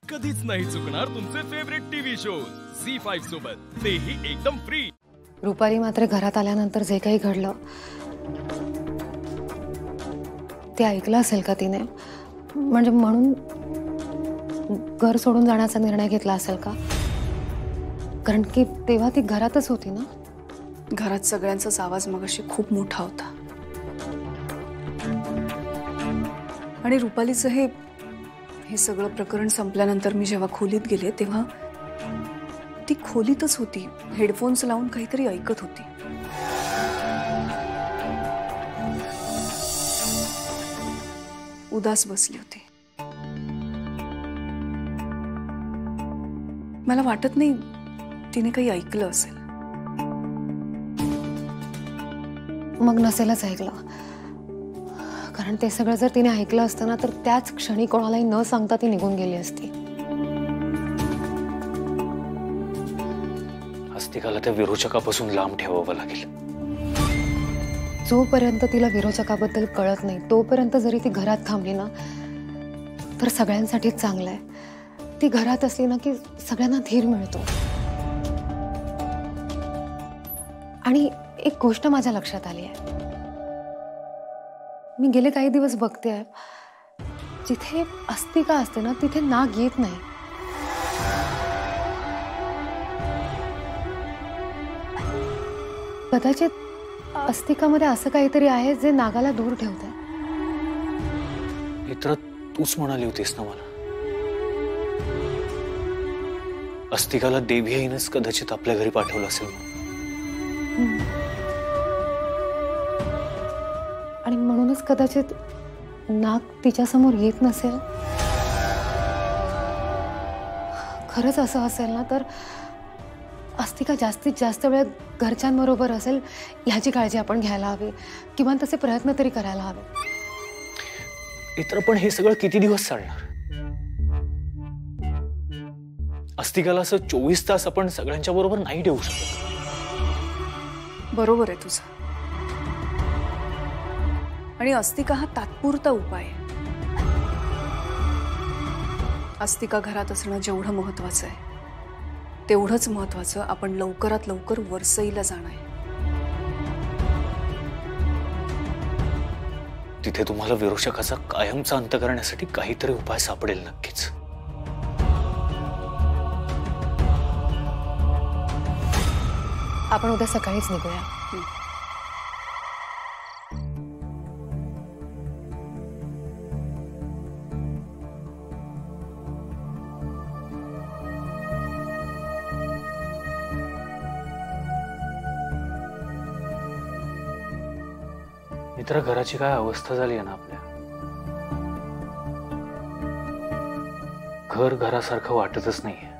कधीच नाही चुकणार तुमचे फेवरेट टीव्ही शोज झी5 सोबत, तेही एकदम फ्री। रुपाली मात्र घरात आल्यानंतर जे काही घडलं ते ऐकलं असेल का तिने? म्हणजे म्हणून घर सोडून जाण्याचा निर्णय घेतला असेल का? कारण की तेव्हा ती घरातच होती ना। घरात सगळ्यांचाच आवाज मगाशी खूप मोठा होता आणि रुपालीचं हे सगळं प्रकरण संपल्यानंतर मी जेव्हा खोलीत गेले तेव्हा ती खोलीतच होती, हेडफोन्स लावून काहीतरी ऐकत होती। उदास बसली होती। मला वाटत नाही तिने काही ऐकलं असेल। मग नसेलच ऐकलं, कारण ते सगळं जर तिने ऐकलं असतं ना तर त्याच क्षणी कोणालाही न सांगता ती निघून गेली असती। अस्तिकाला त्या विरोचकापासून लांब ठेवावं लागेल। जोपर्यंत तिला विरोचकाबद्दल कळत नाही तोपर्यंत जरी ती घरात थांबली ना तर सगळ्यांसाठीच चांगलं आहे। ती घरात असली ना की सगळ्यांना धीर मिळतो। आणि एक गोष्ट माझ्या लक्षात आली आहे, मी गेले काही दिवस बघते जिथे अस्तिका असते ना तिथे नाग येत नाही। कदाचित अस्तिकामध्ये असं काहीतरी आहे जे नागाला दूर ठेवतंय। हे तर तूच म्हणाली होतीस ना मला, अस्तिकाला देवी आईनेच कदाचित आपल्या घरी पाठवलं असेल। आणि म्हणूनच कदाचित नाग तिच्या समोर येत नसेल। खरंच असं असेल ना तर अस्तिका जास्तीत जास्त वेळ घरच्यांबरोबर असेल ह्याची काळजी आपण घ्यायला हवी, किंवा तसे प्रयत्न तरी करायला हवे। इतर पण हे सगळं किती दिवस चालणार? अस्तिकाला असं 24 तास आपण सगळ्यांच्या बरोबर नाही ठेवू शकत। बरोबर आहे तुझं। आणि अस्तिका हा तात्पुरता उपाय आहे। अस्तिका घरात असणं जेवढं महत्वाचं आहे तेवढंच महत्वाचं आपण लवकरात लवकर वरसईला जाणं आहे। तिथे तुम्हाला विरोचकाचा कायमचा अंत करण्यासाठी काहीतरी उपाय सापडेल नक्कीच। आपण उद्या सकाळीच निघूया। मित्र, घराची काय अवस्था झाली आहे ना आपल्या। घर घरासारखं वाटतच नाहीये।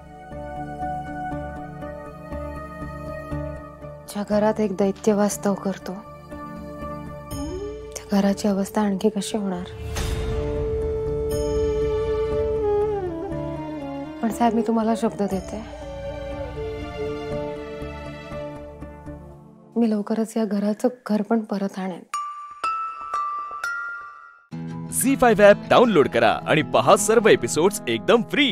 ज्या घरात एक दैत्य वास्तव करतो त्या घराची अवस्था आणखी कशी होणार? पण साहेब, मी तुम्हाला शब्द देते, मी लवकरच या घराचं घर पण परत आणेन। झी5 ॲप डाउनलोड करा आणि पहा सर्व एपिसोड्स एकदम फ्री।